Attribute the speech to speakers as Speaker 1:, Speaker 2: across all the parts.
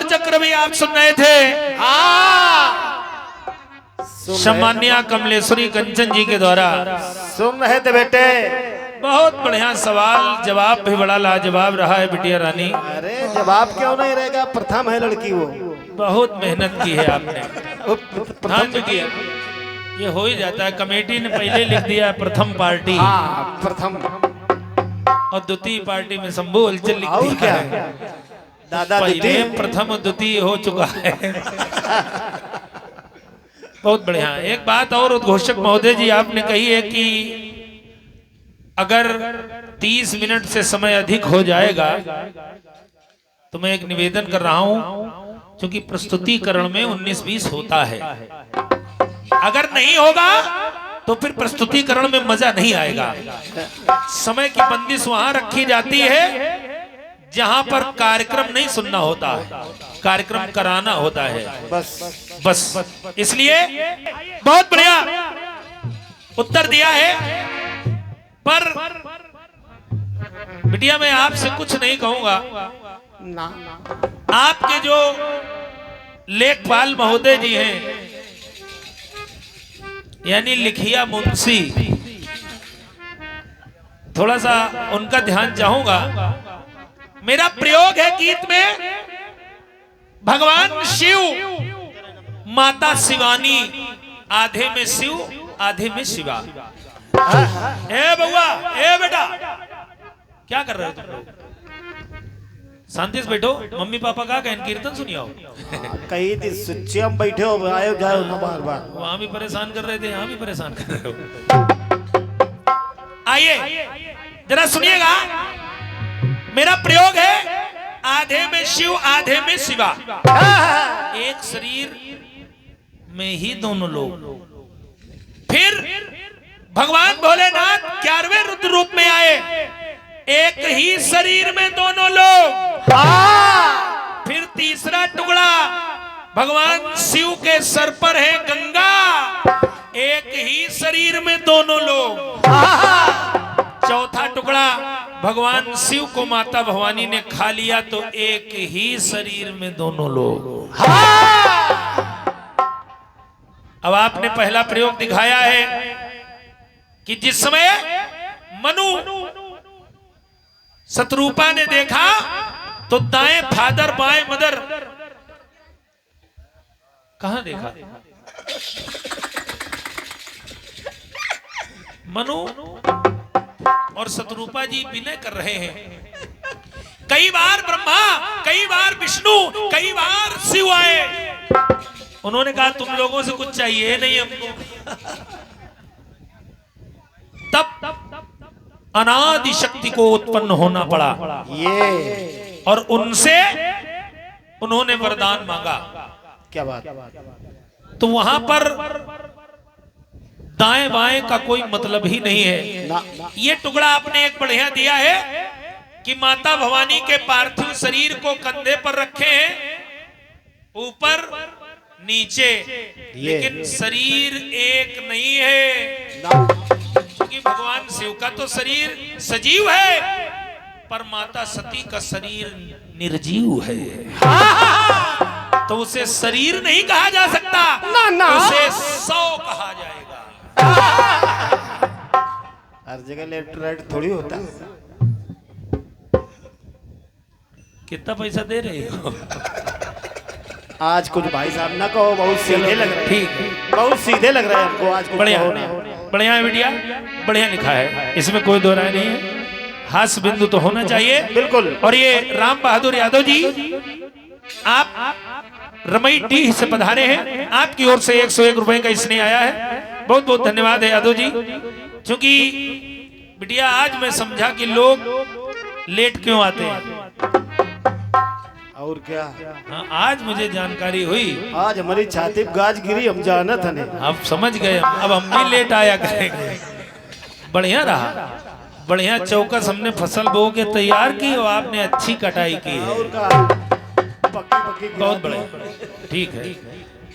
Speaker 1: चक्र भी आप सुन रहे थे। सम्मान्या कमलेश्वरी कंचन जी के द्वारा
Speaker 2: सुन रहे थे बेटे।
Speaker 1: बहुत बढ़िया सवाल जवाब भी बड़ा लाजवाब रहा है बिटिया रानी।
Speaker 2: अरे जवाब क्यों नहीं रहेगा, प्रथम है लड़की वो।
Speaker 1: बहुत मेहनत की है आपने। हाँ बिटिया, ये हो ही जाता है। कमेटी ने पहले लिख दिया प्रथम पार्टी,
Speaker 2: प्रथम,
Speaker 1: और द्वितीय पार्टी में शंभू हलचल लिख दिया
Speaker 2: क्या
Speaker 1: है।
Speaker 2: दादा
Speaker 1: पहले प्रथम द्वितीय हो चुका है। बहुत बढ़िया। एक बात और उद्घोषक महोदय जी आपने कही है कि अगर 30 मिनट से समय अधिक हो जाएगा तो मैं एक निवेदन कर रहा हूं, क्योंकि प्रस्तुतिकरण में 19-20 होता है। अगर नहीं होगा तो फिर प्रस्तुतिकरण में मजा नहीं आएगा। समय की बंदिश वहां रखी जाती है जहां पर कार्यक्रम नहीं सुनना होता है, कार्यक्रम कराना होता है। बस इसलिए बहुत बढ़िया उत्तर दिया है। पर बिटिया मैं आपसे कुछ नहीं कहूंगा। आपके जो लेखपाल महोदय जी हैं, यानी लिखिया मुंशी, थोड़ा सा उनका ध्यान चाहूंगा। मेरा प्रयोग है गीत में भगवान शिव, माता शिवानी, आधे में शिव आधे में शिवा। ए बउआ, ए बेटा, क्या कर रहे हो तुम लोग? शांति से बैठो। मम्मी पापा का कहन कीर्तन सुनियो।
Speaker 2: कहीं थी सुच्चे हम बैठे हो, आयो जाओ ना बार बार।
Speaker 1: वहां भी परेशान कर रहे थे, यहाँ भी परेशान कर रहे हो। आइए जरा सुनिएगा। मेरा प्रयोग है आधे में शिव आधे में शिवा। एक शरीर में ही दोनों लोग। फिर भगवान भोलेनाथ 11वें रुद्र रूप में आए, एक ही शरीर में दोनों लोग। फिर तीसरा टुकड़ा भगवान शिव के सर पर है गंगा, एक ही शरीर में दोनों लोग। चौथा टुकड़ा भगवान शिव को माता भवानी ने खा लिया, तो एक ही शरीर में दोनों लोग। अब आपने पहला प्रयोग दिखाया है कि जिस समय मनु शत्रुपा ने देखा तो दाएं फादर बाएं मदर। कहां देखा? मनु और शत्रुपा जी विनय कर रहे हैं। कई बार ब्रह्मा, कई बार विष्णु, कई बार शिव आए। उन्होंने कहा तुम लोगों से कुछ चाहिए नहीं हमको। तब अनादि शक्ति को उत्पन्न होना पड़ा
Speaker 2: ये,
Speaker 1: और उनसे उन्होंने वरदान मांगा।
Speaker 2: क्या बात।
Speaker 1: तो वहां पर दाएं बाएं का कोई मतलब ही नहीं है। ये टुकड़ा आपने एक बढ़िया दिया है कि माता भवानी के पार्थिव शरीर को कंधे पर रखे हैं, ऊपर नीचे, लेकिन शरीर एक नहीं है। क्योंकि भगवान शिव का तो शरीर सजीव है, पर माता सती का शरीर निर्जीव है। तो उसे शरीर नहीं कहा जा सकता, उसे 100 कहा जाएगा।
Speaker 2: हर जगह लेफ्ट राइट थोड़ी होता।
Speaker 1: कितना पैसा दे रहे हो?
Speaker 2: आज कुछ भाई साहब ना कहो, बहुत सीधे लग रहे हैं। ठीक है, बहुत सीधे लग रहे हैं हमको आज।
Speaker 1: बढ़िया बढ़िया है बेटिया, बढ़िया लिखा है, इसमें कोई दो राय नहीं है। हास्य बिंदु तो होना चाहिए
Speaker 2: बिल्कुल।
Speaker 1: और ये राम बहादुर यादव जी, आप रमई डी से पधारे हैं, आपकी ओर से 101 रुपए का स्नेह आया है। बहुत बहुत धन्यवाद है यादव जी। क्योंकि बिटिया आज मैं समझा कि लोग लेट क्यों आते हैं।
Speaker 2: और क्या,
Speaker 1: हाँ, आज मुझे जानकारी हुई।
Speaker 2: आज हमारी छाती पे गाज गिरी, हम जाना था नहीं।
Speaker 1: अब समझ गए, अब हम भी लेट आया करेंगे। बढ़िया रहा, बढ़िया चौकस हमने फसल बो के तैयार की और आपने अच्छी कटाई की है।
Speaker 2: और का पक्की
Speaker 1: बहुत बढ़िया, ठीक है।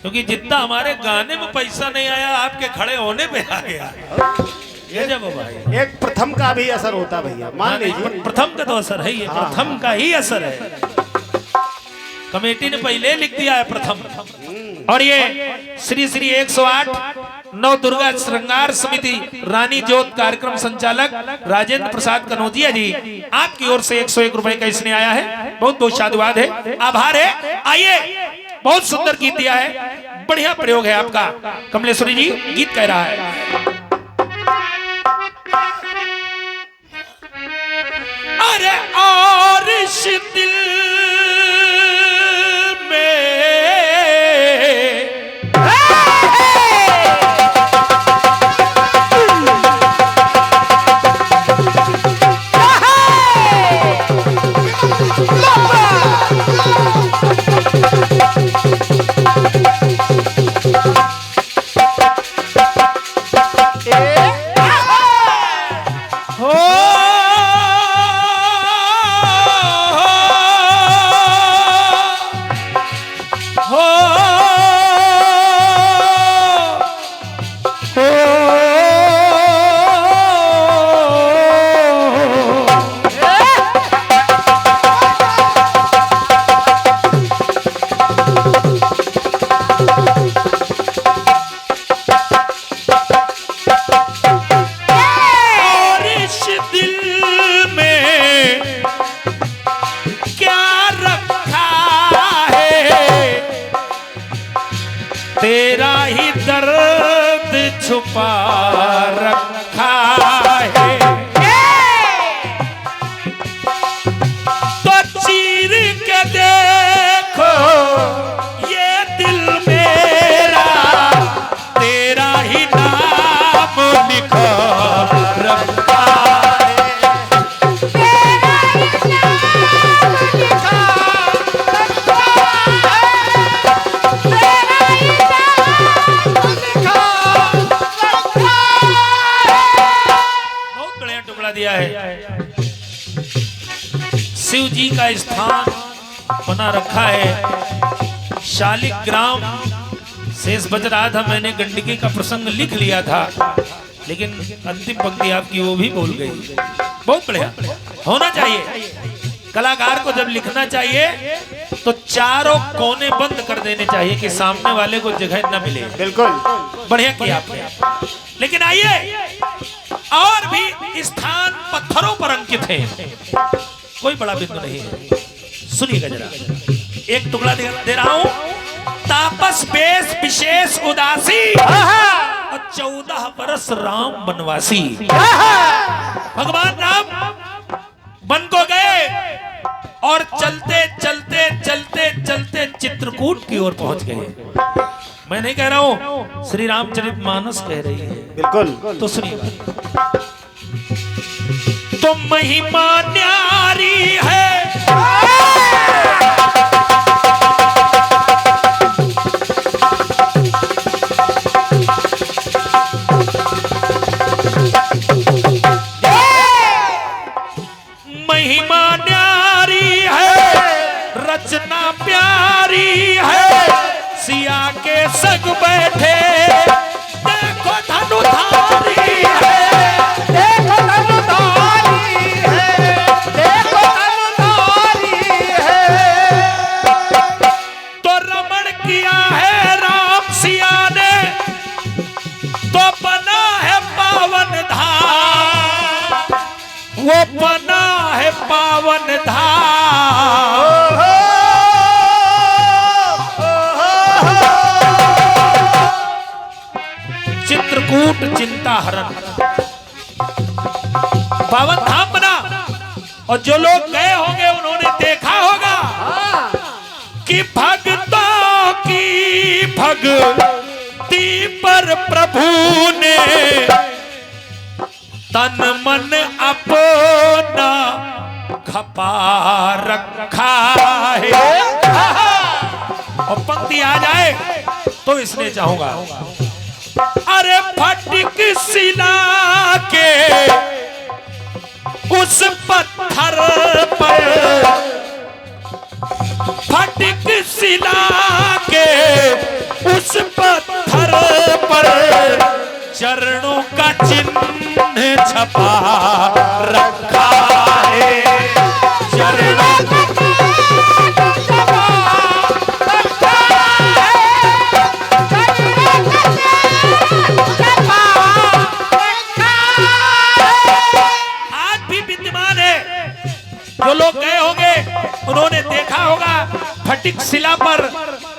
Speaker 1: क्योंकि जितना हमारे गाने में पैसा नहीं आया, आपके खड़े होने पे आ गया। ये जब भाई
Speaker 2: एक प्रथम का भी असर होता भैया, मान लीजिए।
Speaker 1: प्रथम का तो असर है, ये प्रथम का ही असर है। कमेटी ने पहले लिख दिया है प्रथम। और ये श्री श्री 108 नव दुर्गा श्रृंगार समिति रानी जोत कार्यक्रम संचालक राजेंद्र प्रसाद कनौजिया जी, आपकी ओर से 101 रुपए का इसने आया है। बहुत बहुत साधुवाद है, आभार है। आइए, बहुत सुंदर गीत दिया है, बढ़िया प्रयोग है आपका। कमलेश्वरी जी गीत कह रहा है। अरे और इस दिल तेरा ही दर्द छुपा रखा है, तो चीर के देखो ये दिल मेरा, तेरा ही नाम लिखा रखा है, तेरा ही नाम लिखा रखा है, तेरा ही दिया है। शिव जी का स्थान बना रखा है शालिग्राम। शेष बच रहा था, मैंने गंडकी का प्रसंग लिख लिया था, लेकिन अंतिम पंक्ति आपकी वो भी भूल गई। बहुत बढ़िया होना चाहिए, कलाकार को जब लिखना चाहिए तो चारों कोने बंद कर देने चाहिए कि सामने वाले को जगह न मिले। बिल्कुल बढ़िया किया आपने। लेकिन आइए, और भी स्थान पत्थरों पर अंकित है, कोई बड़ा बिंदु नहीं है। सुनिएगा जरा, एक टुकड़ा दे रहा हूं। तापस बेस विशेष उदासी और 14 बरस राम बनवासी। भगवान राम बन को गए और चलते चलते चलते चलते चित्रकूट की ओर पहुंच गए। मैं नहीं कह रहा हूं, श्री रामचरितमानस कह रही है। बिल्कुल, तो सुनिए। तो महिमा न्यारी है, महिमा न्यारी है, रचना प्यारी है, सिया के संग बैठे देखो धनुधारी है, देखो धनुधारी है, देखो धनुधारी है। तो रमण किया है राम सिया ने, तो बना है पावन धाम, वो बना है पावन धाम। चित्रकूट चिंता हरण पावन धाम बना, और जो लोग गए होंगे उन्होंने देखा होगा कि भक्तों की भक्ति पर प्रभु ने तन मन अपना खपा रखा है। और पंक्ति आ जाए तो इसलिए चाहूंगा, अरे फटिक शिला के उस पत्थर पर, फटिक शिला के उस पत्थर पर चरणों का चिन्ह छपा रखा है, चरणों का चिन्ह छपा जो लोग गए होंगे उन्होंने देखा होगा फटिक शिला पर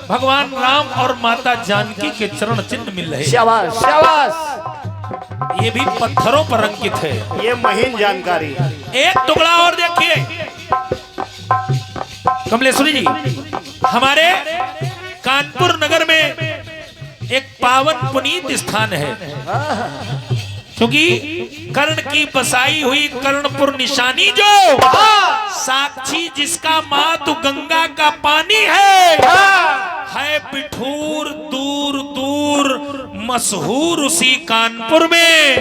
Speaker 1: भगवान राम और माता जानकी के चरण चिन्ह मिल रहे हैं।
Speaker 2: शाबाश शाबाश,
Speaker 1: ये भी पत्थरों पर अंकित है।
Speaker 2: ये महीन जानकारी।
Speaker 1: एक टुकड़ा और देखिए कमलेश्वरी जी, हमारे कानपुर नगर में एक पावन पुनीत स्थान है, क्योंकि कर्ण की बसाई हुई कर्णपुर निशानी जो साक्षी जिसका मातु गंगा का पानी है बिठूर दूर दूर मशहूर उसी कानपुर में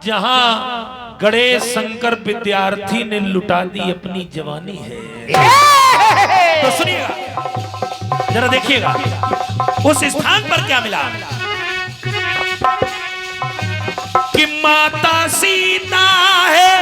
Speaker 1: जहां गणेश शंकर विद्यार्थी ने लुटा दी अपनी जवानी है। तो सुनिएगा जरा, देखिएगा उस स्थान पर क्या मिला कि माता सीता है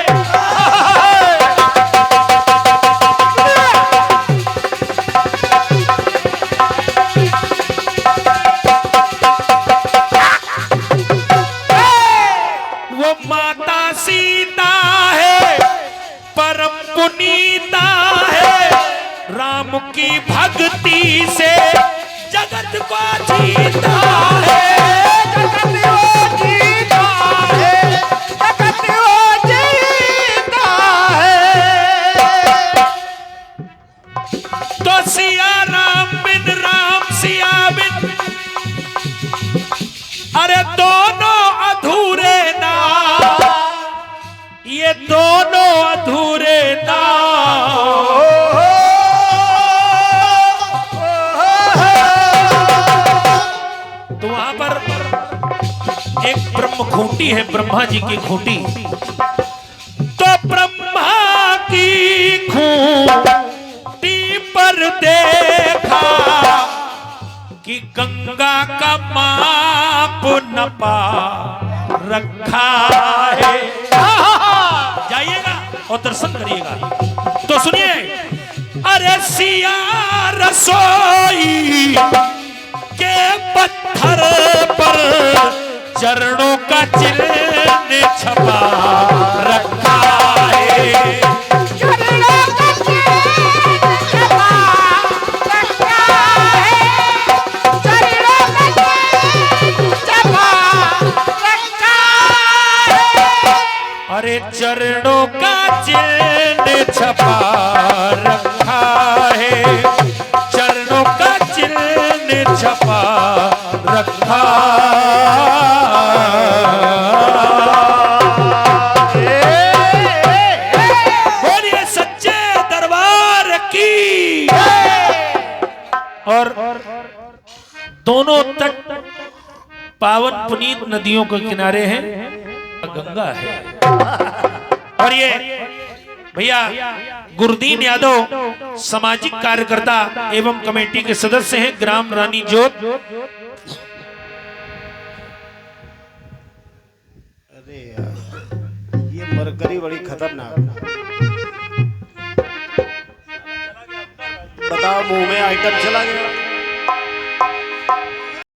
Speaker 1: वो माता सीता है परम पुनीता है, राम की भक्ति से जगत को जीता है। तो सिया राम बिन राम सिया बिन, अरे दोनों अधूरे ना, ये दोनों अधूरे ना। तो वहां पर एक ब्रह्म खूंटी है, ब्रह्मा जी की खूंटी। तो ब्रह्मा की खूंटी पर देखा कि गंगा का माप नपा रखा है। जाइएगा और दर्शन करिएगा। तो सुनिए, अरे सिया रसोई के पत्थर पर चरणों का चिन्ह छपा रखा है। अरे चरणों का चिन्ह छपा रखा है, चरणों का चिन्ह छपा रखा। बोलिए सच्चे दरबार की। और दोनों तट पावन पुनीत नदियों के किनारे हैं, गंगा है। और ये भैया गुरदीन यादव सामाजिक कार्यकर्ता एवं कमेटी के सदस्य हैं, ग्राम रानी जोत।
Speaker 2: अरे यार, ये मरकरी बड़ी खतरनाक। बताओ, मुंह में आइटम चला गया।